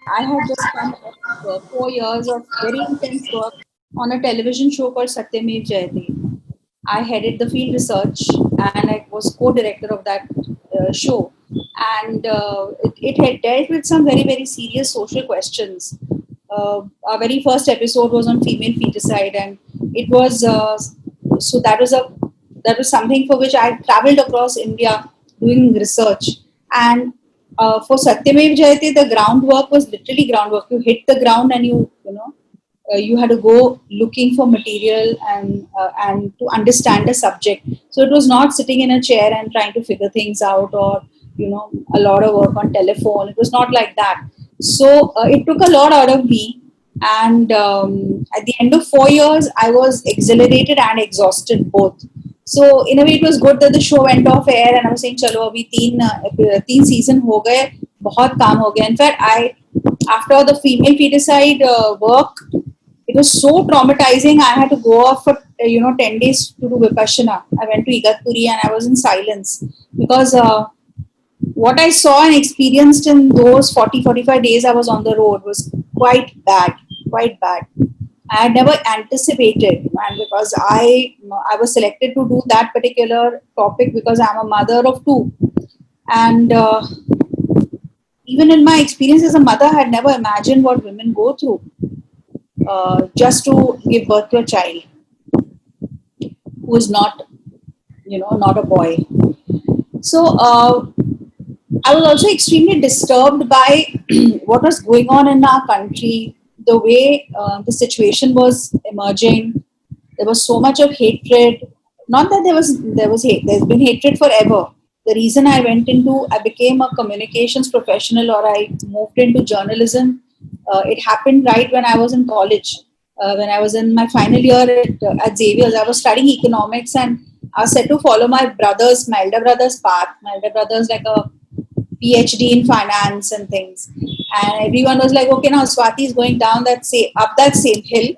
I had just come off 4 years of very intense work on a television show called Satyamev Jayate. I headed the field research and I was co-director of that show. And it had dealt with some very, very serious social questions. Our very first episode was on female feticide, and it was so that was something for which I traveled across India doing research. And for Satyamev Jayate, the groundwork was literally groundwork. You hit the ground and you had to go looking for material and to understand the subject. So it was not sitting in a chair and trying to figure things out, or a lot of work on telephone. It was not like that. So it took a lot out of me. And at the end of 4 years, I was exhilarated and exhausted both. So in a way, it was good that the show went off air, and I was saying, "Chalo, abhi teen season ho gaye, bahut kaam ho gaya." In fact, I after the female feticide work, it was so traumatizing. I had to go off for 10 days to do vipassana. I went to Igatpuri and I was in silence because what I saw and experienced in those 40-45 days I was on the road was quite bad. I had never anticipated, and because I was selected to do that particular topic because I'm a mother of two, and even in my experience as a mother, I had never imagined what women go through just to give birth to a child who is not a boy. So I was also extremely disturbed by what was going on in our country, the way the situation was emerging. There was so much of hatred. Not that there was hate. There's been hatred forever. The reason I became a communications professional, or I moved into journalism. It happened right when I was in college. When I was in my final year at Xavier's, I was studying economics, and I was set to follow my elder brother's path. My elder brother's like a PhD in finance and things. And everyone was like, okay, now Swati is going down up that same hill,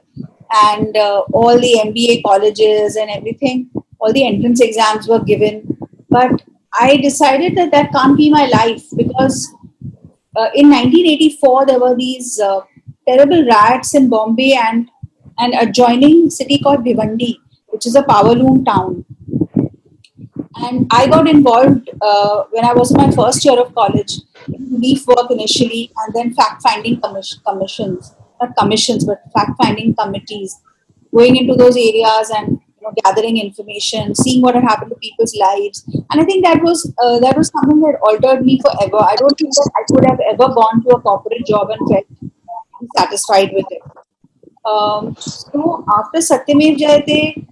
and all the MBA colleges and everything, all the entrance exams were given. But I decided that that can't be my life because in 1984 there were these terrible riots in Bombay and an adjoining city called Bhiwandi, which is a power loom town. And I got involved when I was in my first year of college in relief work initially, and then fact-finding commissions, not commissions, but fact-finding committees, going into those areas and gathering information, seeing what had happened to people's lives. And I think that was something that altered me forever. I don't think that I could have ever gone to a corporate job and felt satisfied with it. So after Satyamev Jayate,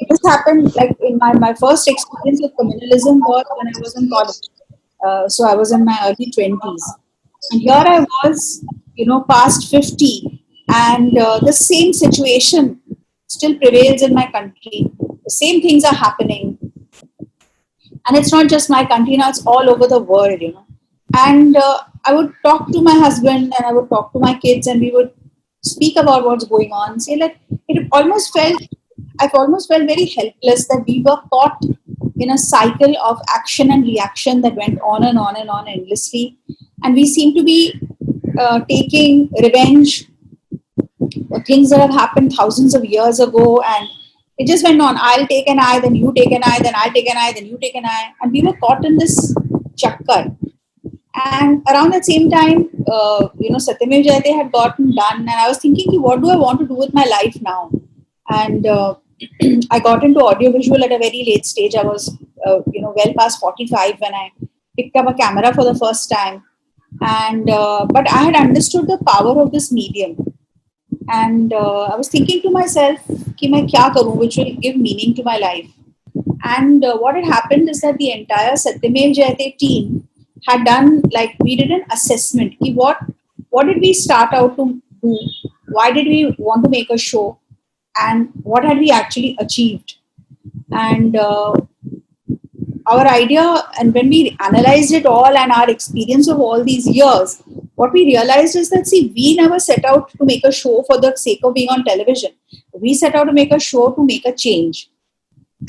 this happened like in my first experience with communalism was when I was in college. So I was in my early 20s. And here I was, past 50. And the same situation still prevails in my country. The same things are happening. And it's not just my country now, it's all over the world. And I would talk to my husband and I would talk to my kids, and we would speak about what's going on. Say like I've almost felt very helpless that we were caught in a cycle of action and reaction that went on and on and on endlessly, and we seem to be taking revenge for things that have happened thousands of years ago, and it just went on. I'll take an eye, then you take an eye, then I'll take an eye, then you take an eye, and we were caught in this chakkar. And around the same time, Satyamev Jayate had gotten done, and I was thinking, what do I want to do with my life now? And I got into audiovisual at a very late stage. I was, well past 45 when I picked up a camera for the first time. And but I had understood the power of this medium, and I was thinking to myself, "कि मैं क्या करूं which will give meaning to my life." And what had happened is that the entire Satyamev Jayate team had done, like, we did an assessment. Ki what did we start out to do? Why did we want to make a show? And what had we actually achieved? And our idea, and when we analyzed it all and our experience of all these years, what we realized is that, see, we never set out to make a show for the sake of being on television. We set out to make a show to make a change.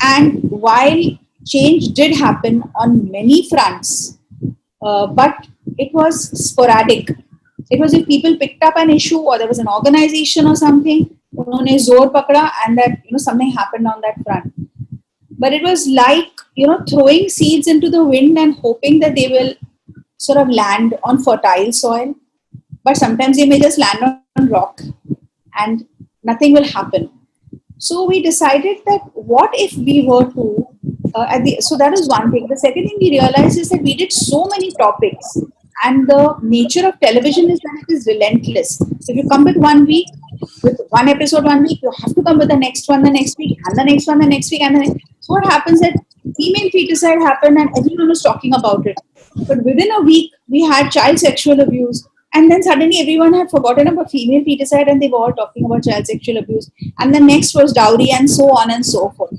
And while change did happen on many fronts, but it was sporadic. It was if people picked up an issue or there was an organization or something, उन्होंने जोर पकड़ा, and that something happened on that front. But it was like throwing seeds into the wind and hoping that they will sort of land on fertile soil. But sometimes they may just land on rock and nothing will happen. So we decided that what if we were to so that is one thing. The second thing we realized is that we did so many topics, and the nature of television is that it is relentless. So if you come with 1 week, with one episode 1 week, you have to come with the next one the next week, and the next one the next week, and the next. So what happens that female feticide happened and everyone was talking about it. But within a week, we had child sexual abuse. And then suddenly everyone had forgotten about female feticide and they were all talking about child sexual abuse. And the next was dowry and so on and so forth.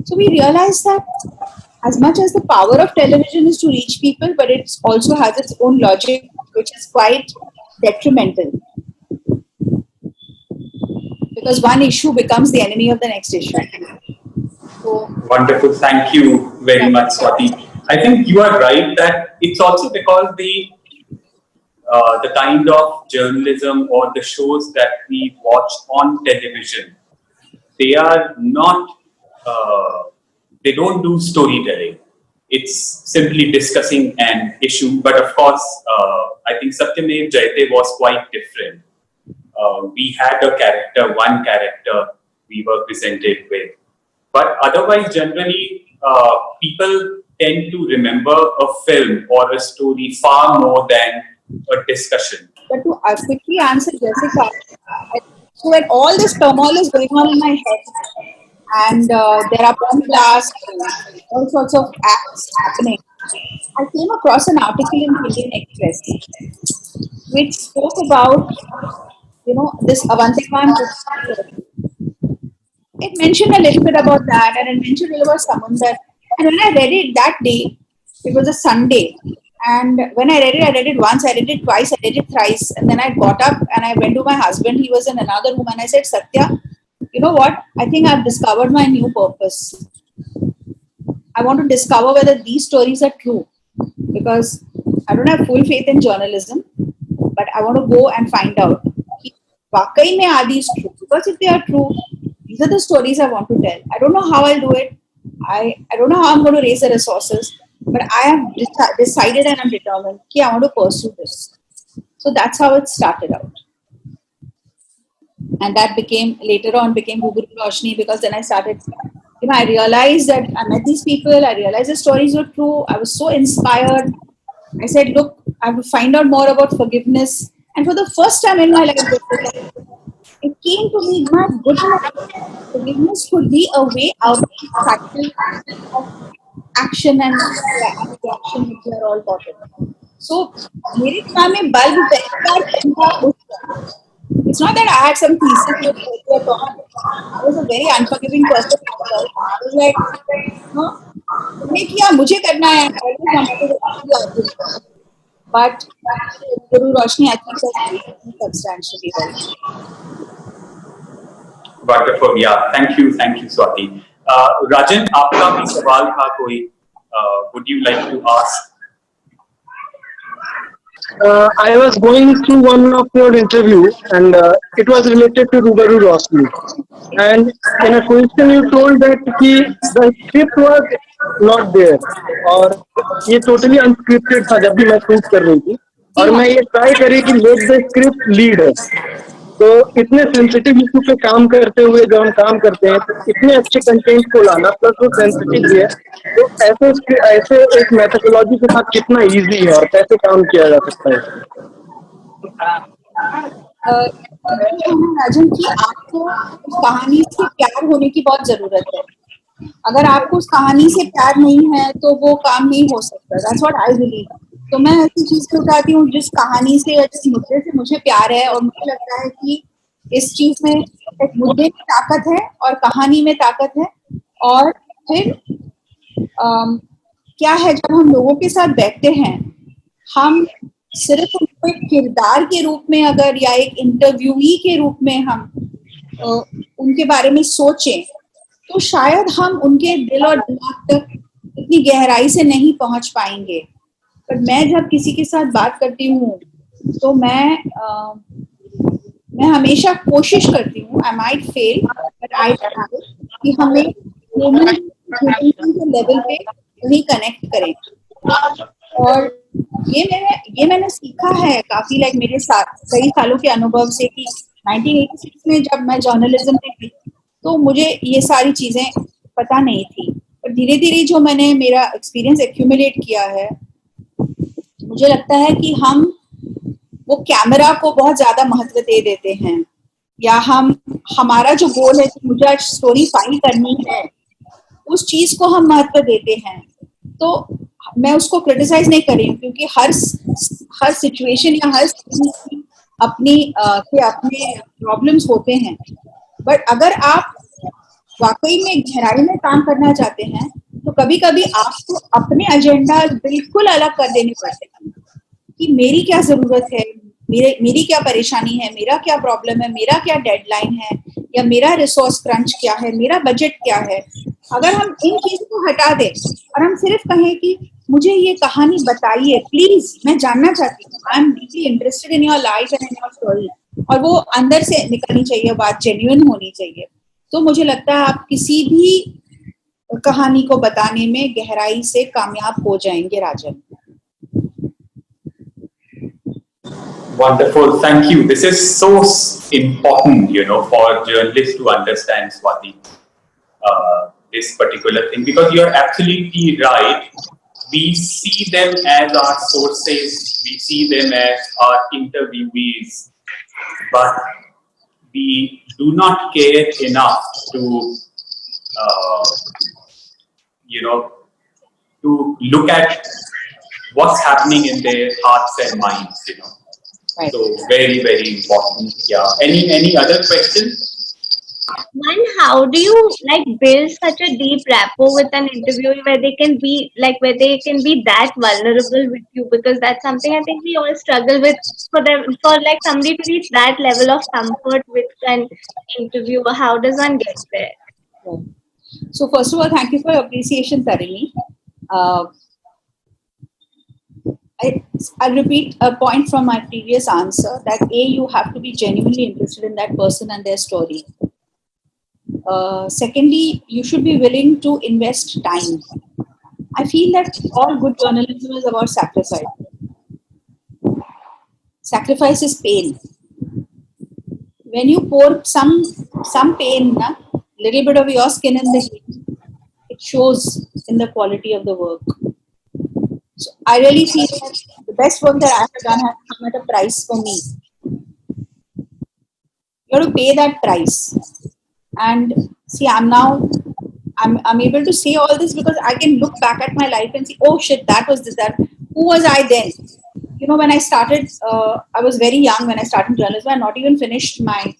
So we realized that as much as the power of television is to reach people, but it also has its own logic, which is quite detrimental. Because one issue becomes the enemy of the next issue. So, wonderful. Thank you very much, Swati. I think you are right that it's also because the kind of journalism or the shows that we watch on television, they are not, they don't do storytelling. It's simply discussing an issue. But of course, I think Satyamev Jayate was quite different. We had one character we were presented with. But otherwise, generally, people tend to remember a film or a story far more than a discussion. But to quickly answer Jessica, so when all this turmoil is going on in my head, and there are bomb blasts, all sorts of acts happening, I came across an article in Indian Express which spoke about, this Avantikan. It mentioned a little bit about that, and it mentioned a little about Samundar. And when I read it that day, it was a Sunday. And when I read it once, I read it twice, I read it thrice. And then I got up and I went to my husband. He was in another room and I said, Satya, you know what? I think I've discovered my new purpose. I want to discover whether these stories are true. Because I don't have full faith in journalism, but I want to go and find out. Wakai mein are these true? Because if they are true, these are the stories I want to tell. I don't know how I'll do it. I don't know how I'm going to raise the resources. But I have decided and I'm determined that I want to pursue this. So that's how it started out. And that later on became Guru Roshni, because then I started, I realized that I met these people, I realized the stories were true. I was so inspired. I said, look, I have to find out more about forgiveness. And for the first time in my life, it came to me, my goodness, forgiveness could be a way out of the cycle of action and reaction which we are all caught in. So, it's not that I had some thesis I was a very unforgiving person. I was like, mujhe karna hai. But Guru Roshni, I think, has substantially helped. Wonderful. Yeah. Thank you, Swati. Rajan, आपका भी सवाल था कोई? Would you like to ask? I was going through one of your interview, and it was related to Rubaru Rosni. And in a question, you told that the script was not there, और ये totally unscripted था जब भी मैं shoot कर रही थी, और मैं ये try करी कि let the script lead है. तो इतने सेंसिटिव इशू पे काम करते हुए जब हम काम करते हैं तो इतने अच्छे कंटेंट को लाना प्लस वो सेंसिटिव भी है, तो ऐसे एक मेथोडोलॉजी के साथ कितना इजी है और कैसे काम किया जा सकता है? राजन की आपको उस कहानी से प्यार होने की बहुत जरूरत है. अगर आपको उस कहानी से प्यार नहीं है तो वो काम नहीं हो सकता. That's what I believe. तो मैं ऐसी चीज को उठाती हूँ जिस कहानी से या जिस मुद्दे से मुझे प्यार है और मुझे लगता है कि इस चीज में एक मुद्दे में ताकत है और कहानी में ताकत है. और फिर क्या है, जब हम लोगों के साथ बैठते हैं, हम सिर्फ उनको एक किरदार के रूप में अगर या एक इंटरव्यूई के रूप में हम उनके बारे में सोचें तो शायद हम उनके दिल और दिमाग तक इतनी गहराई से नहीं पहुंच पाएंगे. बट मैं जब किसी के साथ बात करती हूँ तो मैं हमेशा कोशिश करती हूँ, I might fail but I try, कि हमें ह्यूमन के लेवल पे वही कनेक्ट करें. और ये मैंने सीखा है काफी, लाइक मेरे कई सालों के अनुभव से, कि 1986 में जब मैं जर्नलिज्म में थी तो मुझे ये सारी चीजें पता नहीं थी, पर धीरे धीरे जो मैंने मेरा एक्सपीरियंस एक्यूमुलेट किया है, मुझे लगता है कि हम वो कैमरा को बहुत ज्यादा महत्व दे देते हैं, या हमारा जो गोल है कि मुझे आज स्टोरी फाइल करनी है, उस चीज को हम महत्व देते हैं. तो मैं उसको क्रिटिसाइज नहीं कर रही हूँ, क्योंकि हर सिचुएशन या हर अपने प्रॉब्लम्स होते हैं. बट अगर आप वाकई में गहराई में काम करना चाहते हैं तो कभी कभी आपको अपने एजेंडा बिल्कुल अलग कर देने पड़ते हैं, कि मेरी क्या जरूरत है, मेरी क्या परेशानी है, मेरा क्या प्रॉब्लम है, मेरा क्या डेडलाइन है, या मेरा रिसोर्स क्रंच क्या है, मेरा बजट क्या है. अगर हम इन चीजों को हटा दें और हम सिर्फ कहें कि मुझे ये कहानी बताइए प्लीज, मैं जानना चाहती हूँ, I am deeply interested in your life and in your story, और वो अंदर से निकलनी चाहिए, बात जेन्युइन होनी चाहिए, तो मुझे लगता है आप किसी भी कहानी को बताने में गहराई से कामयाब हो जाएंगे. राजन. Wonderful, thank you. This is so important, for journalists to understand, Swati, this particular thing, because you're absolutely right. We see them as our sources, we see them as our interviewees, but we do not care enough to, to look at what's happening in their hearts and minds, Right. So very, very important. Yeah. Any other question? And how do you build such a deep rapport with an interviewer where they can be that vulnerable with you? Because that's something I think we all struggle with, for somebody to reach that level of comfort with an interviewer. How does one get there? Right. So first of all, thank you for your appreciation, Tarini. I'll repeat a point from my previous answer, that you have to be genuinely interested in that person and their story. Secondly, you should be willing to invest time. I feel that all good journalism is about sacrifice. Sacrifice is pain. When you pour some pain, little bit of your skin in the heat, it shows in the quality of the work. So I really feel that the best work that I have done has come at a price for me. You have to pay that price. And see, I'm able to say all this because I can look back at my life and see, oh shit, that was this, that. Who was I then? When I started, I was very young when I started journalism. I had not even finished my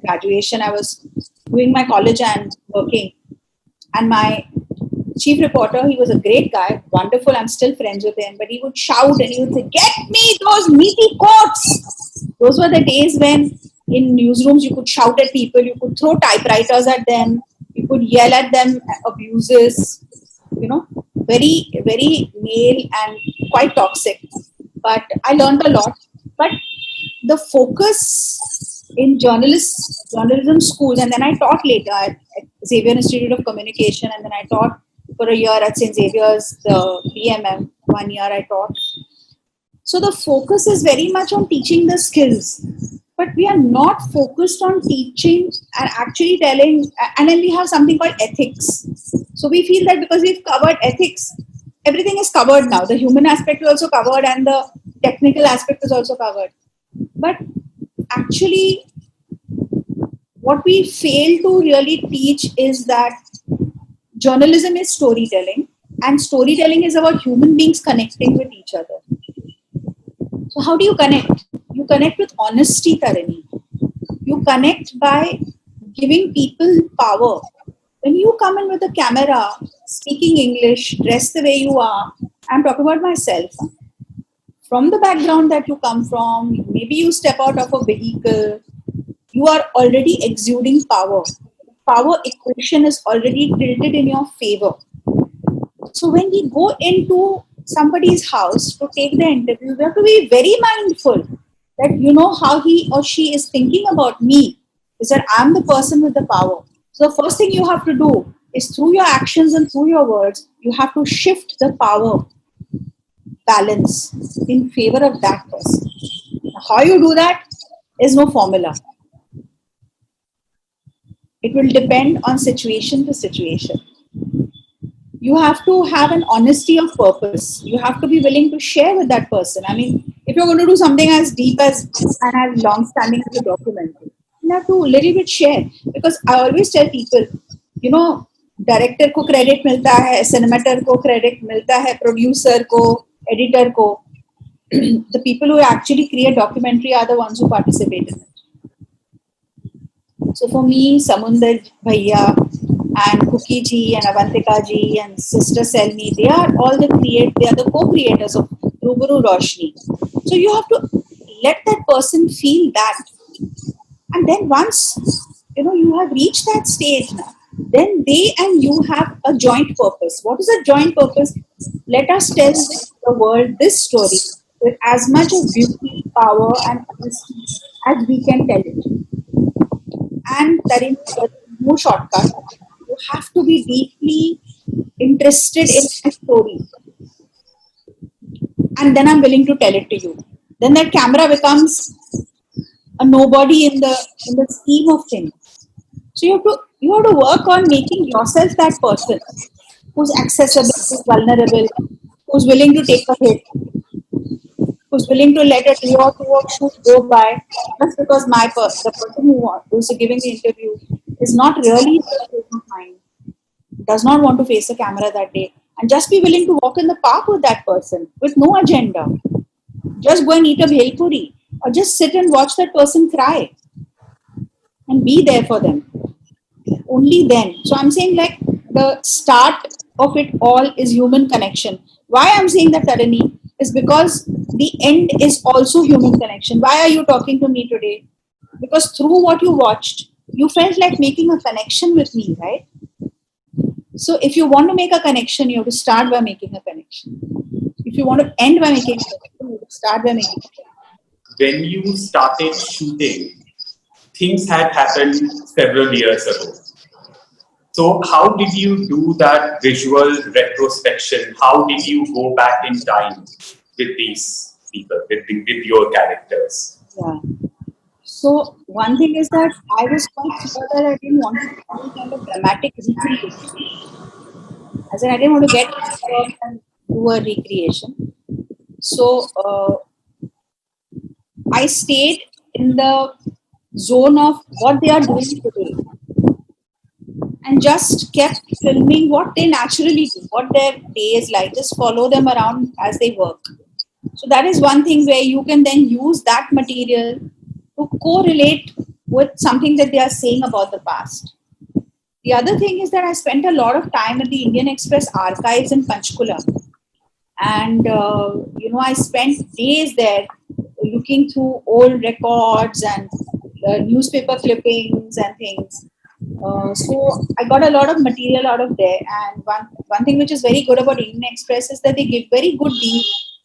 graduation. I was doing my college and working. And my chief reporter, he was a great guy, wonderful. I'm still friends with him. But he would shout and he would say, "Get me those meaty quotes." Those were the days when in newsrooms you could shout at people, you could throw typewriters at them, you could yell at them abuses, very, very male and quite toxic. But I learned a lot. But the focus in journalism schools, and then I taught later at Xavier Institute of Communication, and then I taught for a year at St. Xavier's, the BMM, 1 year I taught. So the focus is very much on teaching the skills, but we are not focused on teaching and actually telling, and then we have something called ethics. So we feel that because we've covered ethics, everything is covered now. The human aspect is also covered and the technical aspect is also covered. But actually, what we fail to really teach is that journalism is storytelling, and storytelling is about human beings connecting with each other. So how do you connect? You connect with honesty, Tarini. You connect by giving people power. When you come in with a camera, speaking English, dressed the way you are, I'm talking about myself. From the background that you come from, maybe you step out of a vehicle, you are already exuding power. Power equation is already tilted in your favor. So when we go into somebody's house to take the interview, we have to be very mindful that you know how he or she is thinking about me, is that I'm the person with the power. So the first thing you have to do is through your actions and through your words, you have to shift the power balance in favor of that person. How you do that is no formula. It will depend on situation to situation. You have to have an honesty of purpose. You have to be willing to share with that person. I mean, if you're going to do something as deep as and as long standing as a documentary, you have to little bit share. Because I always tell people, you know, director को credit मिलता है, सिनेमेटर को credit मिलता है, producer को, editor को. The people who actually create documentary are the ones who participate in it. So for me, Samundar Bhaiya and Cookie ji and Avantika ji and Sister Selmi, they are the co-creators of Rubaru Roshni. So you have to let that person feel that. And then once, you know, you have reached that stage now, then they and you have a joint purpose. What is a joint purpose? Let us tell the world this story with as much of beauty, power and honesty as we can tell it. And there is no shortcut. You have to be deeply interested in the story. And then I'm willing to tell it to you. Then that camera becomes a nobody in the scheme of things. So you have to work on making yourself that person who's accessible, who's vulnerable, who's willing to take a hit, who's willing to let a day or two of shoot go by just because the person who's giving the interview is not really in the state of mind, does not want to face a camera that day, and just be willing to walk in the park with that person with no agenda. Just go and eat a bhel puri or just sit and watch that person cry and be there for them. Only then. So I'm saying like the start of it all is human connection. Why I'm saying that, Tarini, is because the end is also human connection. Why are you talking to me today? Because through what you watched, you felt like making a connection with me, right? So if you want to make a connection, you have to start by making a connection. If you want to end by making a connection, you have to start by making a connection. When you started shooting, things had happened several years ago. So how did you do that visual retrospection? How did you go back in time with these people, with your characters? Yeah. So one thing is that I was quite sure that I didn't want to do any kind of dramatic recreation. I said I didn't want to get into and do a recreation. So I stayed in the zone of what they are doing today and just kept filming what they naturally do, what their day is like. Just follow them around as they work. So that is one thing where you can then use that material to correlate with something that they are saying about the past. The other thing is that I spent a lot of time at the Indian Express archives in Panchkula. And, I spent days there looking through old records and newspaper clippings and things. So I got a lot of material out of there. And one thing which is very good about Indian Express is that they give very good deals.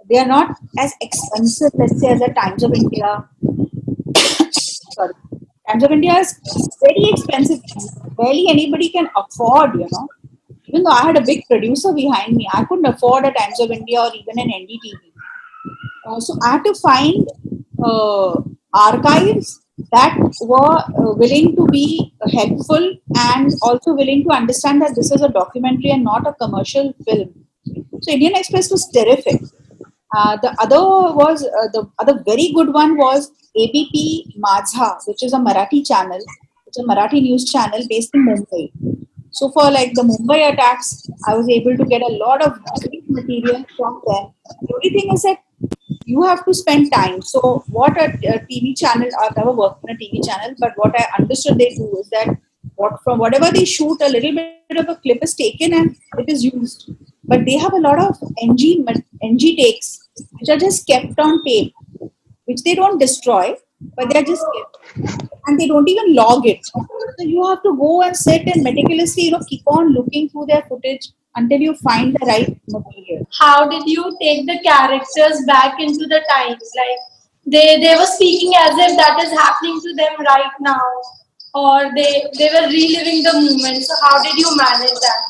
They are not as expensive, let's say, as the Times of India. Sorry. Times of India is very expensive. Barely anybody can afford, Even though I had a big producer behind me, I couldn't afford a Times of India or even an NDTV. So I had to find archives that were willing to be helpful and also willing to understand that this is a documentary and not a commercial film. So Indian Express was terrific. The other very good one was ABP Mazha, which is a Marathi channel. It's a Marathi news channel based in Mumbai. So for like the Mumbai attacks, I was able to get a lot of great material from them. The only thing is that you have to spend time. So what a TV channel, I've never worked in a TV channel, but what I understood they do is that from whatever they shoot, a little bit of a clip is taken and it is used. But they have a lot of NG takes, which are just kept on tape, which they don't destroy, but they are just kept. And they don't even log it. So you have to go and sit and meticulously, keep on looking through their footage until you find the right material. How did you take the characters back into the times? Like they were speaking as if that is happening to them right now, or they were reliving the moment. So how did you manage that?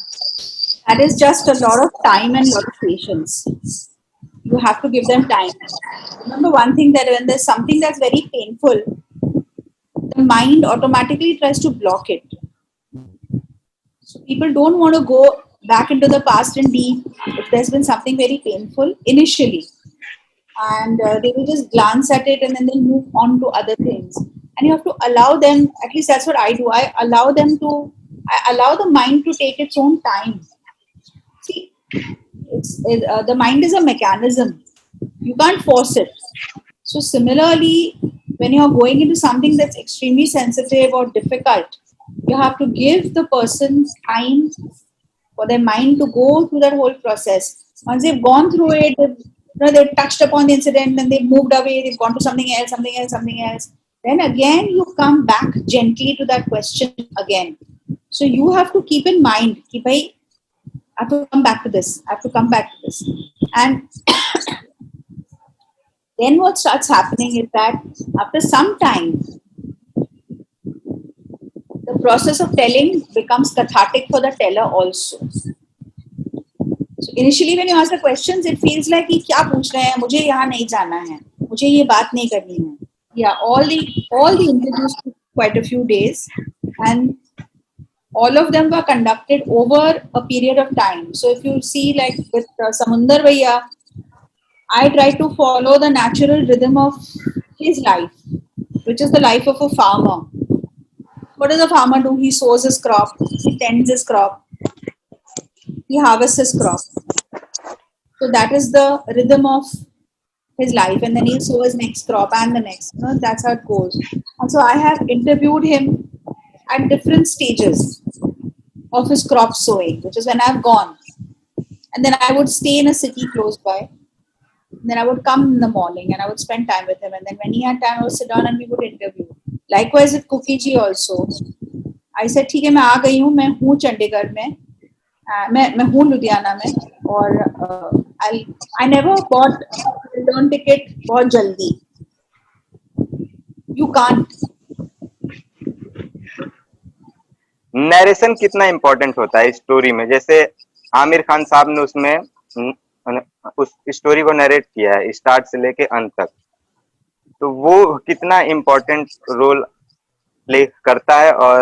That is just a lot of time and lot of patience. You have to give them time. Remember one thing, that when there's something that's very painful, the mind automatically tries to block it. So people don't want to go back into the past and deep if there's been something very painful initially. And they will just glance at it and then they'll move on to other things. And you have to allow them, at least that's what I do. I allow the mind to take its own time. See, the mind is a mechanism. You can't force it. So similarly, when you're going into something that's extremely sensitive or difficult, you have to give the person time for their mind to go through that whole process. Once they've gone through it, they've touched upon the incident and they've moved away, they've gone to something else. Then again, you come back gently to that question again. So you have to keep in mind, I have to come back to this. And then what starts happening is that after some time, the process of telling becomes cathartic for the teller also. So initially when you ask the questions, it feels like कि क्या पूछ रहे हैं, मुझे यहाँ नहीं जाना है, मुझे ये बात नहीं करनी है. Yeah, all the interviews took quite a few days, and all of them were conducted over a period of time. So if you see, like with Samundar Bhaiya, I try to follow the natural rhythm of his life, which is the life of a farmer. What does a farmer do? He sows his crop, he tends his crop, he harvests his crop. So that is the rhythm of his life, and then he'll sow his next crop and the next. That's how it goes. And so I have interviewed him at different stages of his crop sowing, which is when I've gone. And then I would stay in a city close by. And then I would come in the morning and I would spend time with him. And then when he had time, I would sit down and we would interview. Likewise with Cookie ji also. I said, ठीक है, मैं आ गई हूँ, मैं हूँ चंडीगढ़ में, मैं हूँ लुधियाना में, और I never bought return ticket बहुत जल्दी. You can't. नरेशन कितना इम्पोर्टेंट होता है स्टोरी में? जैसे आमिर खान साहब ने उसमें उस स्टोरी को नरेट किया है स्टार्ट से लेके अंत तक, तो वो कितना इम्पोर्टेंट रोल प्ले करता है? और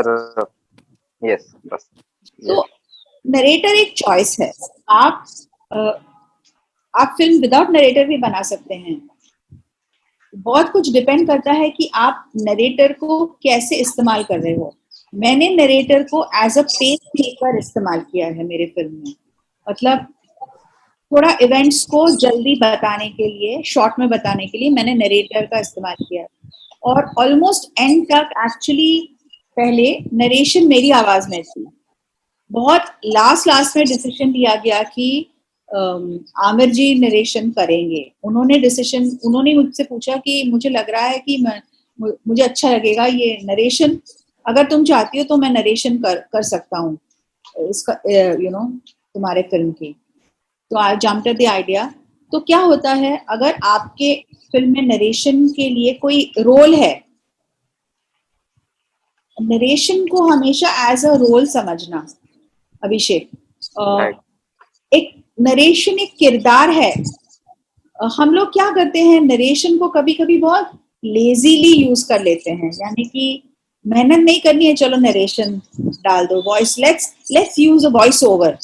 यस, बस. तो नरेटर एक चॉइस है. आप फिल्म विदाउट नरेटर भी बना सकते हैं. बहुत कुछ डिपेंड करता है कि आप नरेटर को कैसे इस्तेमाल कर रहे हो. मैंने नरेटर को एज अ पेस मेकर इस्तेमाल किया है मेरे फिल्म में. मतलब थोड़ा इवेंट्स को जल्दी बताने के लिए, शॉर्ट में बताने के लिए मैंने नरेटर का इस्तेमाल किया. और ऑलमोस्ट एंड तक एक्चुअली पहले नरेशन मेरी आवाज में थी. बहुत लास्ट में डिसीजन लिया गया कि आमिर जी नरेशन करेंगे. उन्होंने मुझसे पूछा कि मुझे लग रहा है कि मुझे अच्छा लगेगा ये नरेशन, अगर तुम चाहती हो तो मैं नरेशन कर सकता हूँ इसका, तुम्हारे फिल्म की. तो आई जंप्ड एट द आइडिया. तो क्या होता है, अगर आपके फिल्म में नरेशन के लिए कोई रोल है, नरेशन को हमेशा एज अ रोल समझना. अभिषेक, एक नरेशन एक किरदार है. हम लोग क्या करते हैं, नरेशन को कभी कभी बहुत लेजीली यूज कर लेते हैं, यानी कि मेहनत नहीं करनी है, चलो नरेशन डाल दो, voice, let's use a voice over.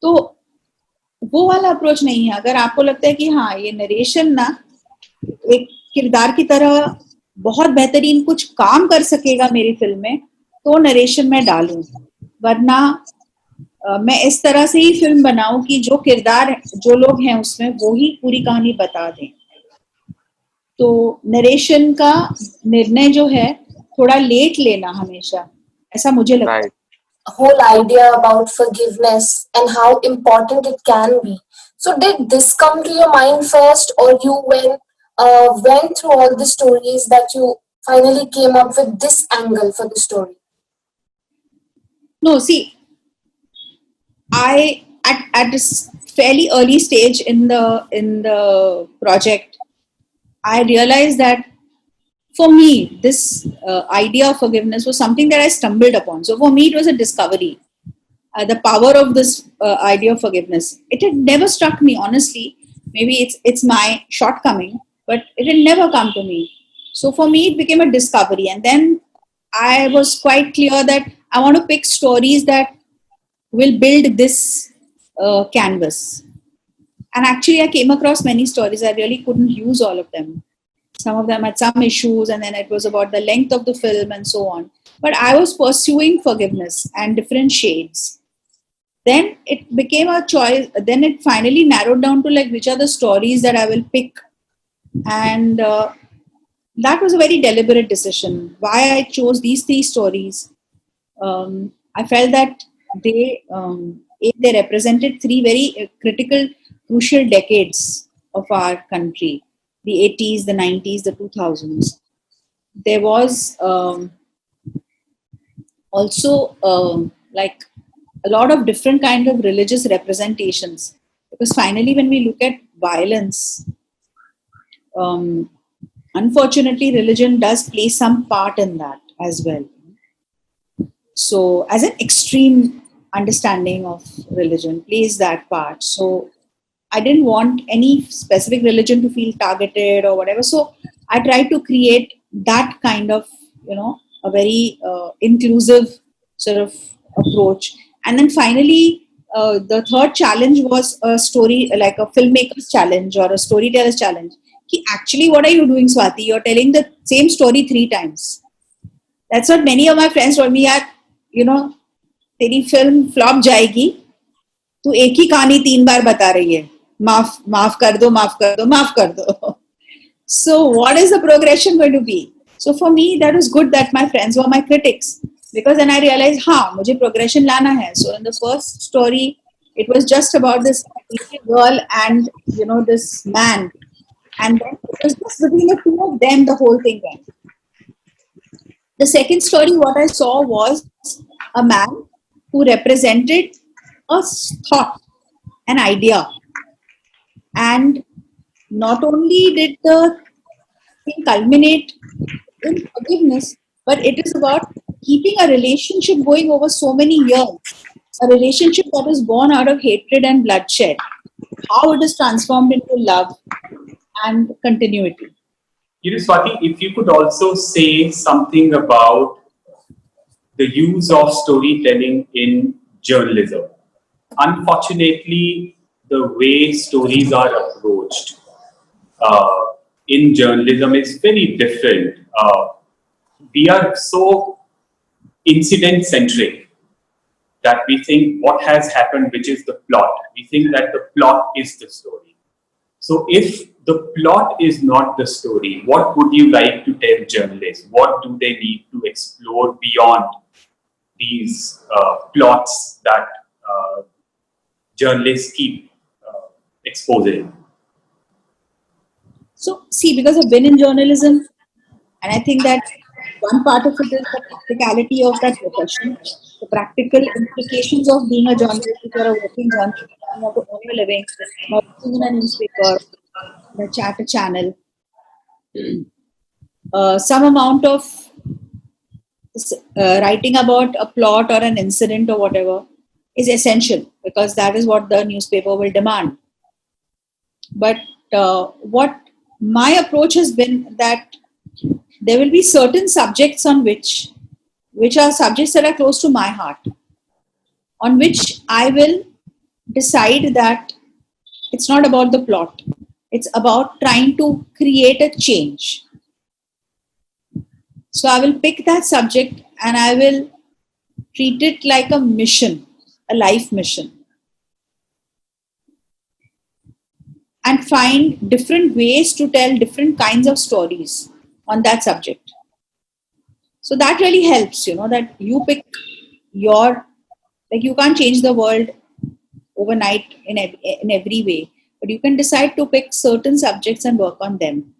तो वो वाला अप्रोच नहीं है. अगर आपको लगता है कि हाँ ये नरेशन ना एक किरदार की तरह बहुत बेहतरीन कुछ काम कर सकेगा मेरी फिल्म में, तो नरेशन में डालूं. वरना मैं इस तरह से ही फिल्म बनाऊं कि जो किरदार, जो लोग हैं उसमें, वो ही पूरी कहानी बता दें. तो नरेशन का निर्णय जो है थोड़ा लेट लेना हमेशा, ऐसा मुझे लगता है. Whole idea about forgiveness and how important it can be. So did this come to your mind first, or you went through all the stories that you finally came up with this angle for the story? No, see, at this fairly early stage in the project, I realized that for me, this idea of forgiveness was something that I stumbled upon. So for me, it was a discovery. The power of this idea of forgiveness. It had never struck me, honestly. Maybe it's my shortcoming, but it had never come to me. So for me, it became a discovery, and then I was quite clear that I want to pick stories that will build this canvas. And actually, I came across many stories. I really couldn't use all of them. Some of them had some issues, and then it was about the length of the film and so on. But I was pursuing forgiveness and different shades. Then it became a choice. Then it finally narrowed down to like which are the stories that I will pick, and that was a very deliberate decision. Why I chose these three stories, I felt that they represented three very critical, crucial decades of our country: the 80s, the 90s, the 2000s. There was also like a lot of different kind of religious representations, because finally when we look at violence, um, unfortunately religion does play some part in that as well. So as an extreme understanding of religion plays that part. So I didn't want any specific religion to feel targeted or whatever. So I tried to create that kind of, a very inclusive sort of approach. And then finally, the third challenge was a story, like a filmmaker's challenge or a storyteller's challenge. Ki actually, what are you doing, Swati? You're telling the same story three times. That's what many of my friends told me. Yaar, तेरी film flop जाएगी, तू एक ही कहानी तीन बार बता रही है, माफ माफ कर दो, माफ कर दो, माफ कर दो. So what is the progression going to be? So for me that was good that my friends were my critics, because then I realized हाँ मुझे progression लाना है. So in the first story it was just about this girl and this man, and then it was just between the two of them the whole thing went. The second story what I saw was a man who represented a thought, an idea. And not only did the thing culminate in forgiveness, but it is about keeping a relationship going over so many years. A relationship that is born out of hatred and bloodshed. How it is transformed into love and continuity. Swati, if you could also say something about the use of storytelling in journalism. Unfortunately, the way stories are approached in journalism is very different. We are so incident-centric that we think what has happened, which is the plot. We think that the plot is the story. So if the plot is not the story, what would you like to tell journalists? What do they need to explore beyond these plots that journalists keep exposing? So, see, because I've been in journalism, and I think that one part of it is the practicality of that profession, the practical implications of being a journalist. If you're a working journalist, you have to earn your living, not working in a newspaper, in a chat channel. Some amount of writing about a plot or an incident or whatever is essential, because that is what the newspaper will demand. But what my approach has been that there will be certain subjects on which are subjects that are close to my heart, on which I will decide that it's not about the plot. It's about trying to create a change. So I will pick that subject and I will treat it like a mission, a life mission, and find different ways to tell different kinds of stories on that subject. So that really helps, that you pick you can't change the world overnight in every way, but you can decide to pick certain subjects and work on them.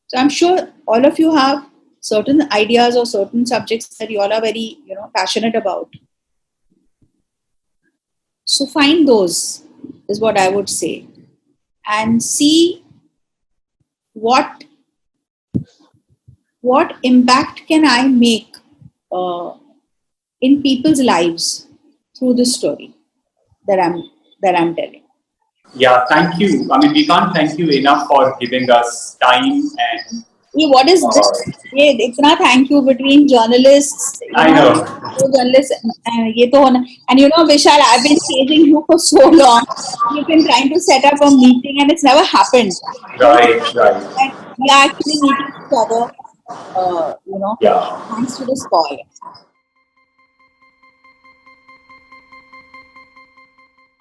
So I'm sure all of you have certain ideas or certain subjects that you all are very, passionate about. So find those is what I would say, and see what impact can I make in people's lives through this story that I'm telling. Yeah, thank you. I mean, we can't thank you enough for giving us time and. ये what is this? ये इतना thank you between journalists. I know. Journalists, ये तो होना. And you know, Vishal, I've been chasing you for so long. You've been trying to set up a meeting, and it's never happened. Right. And we are actually meeting each other. Yeah. Thanks to this call.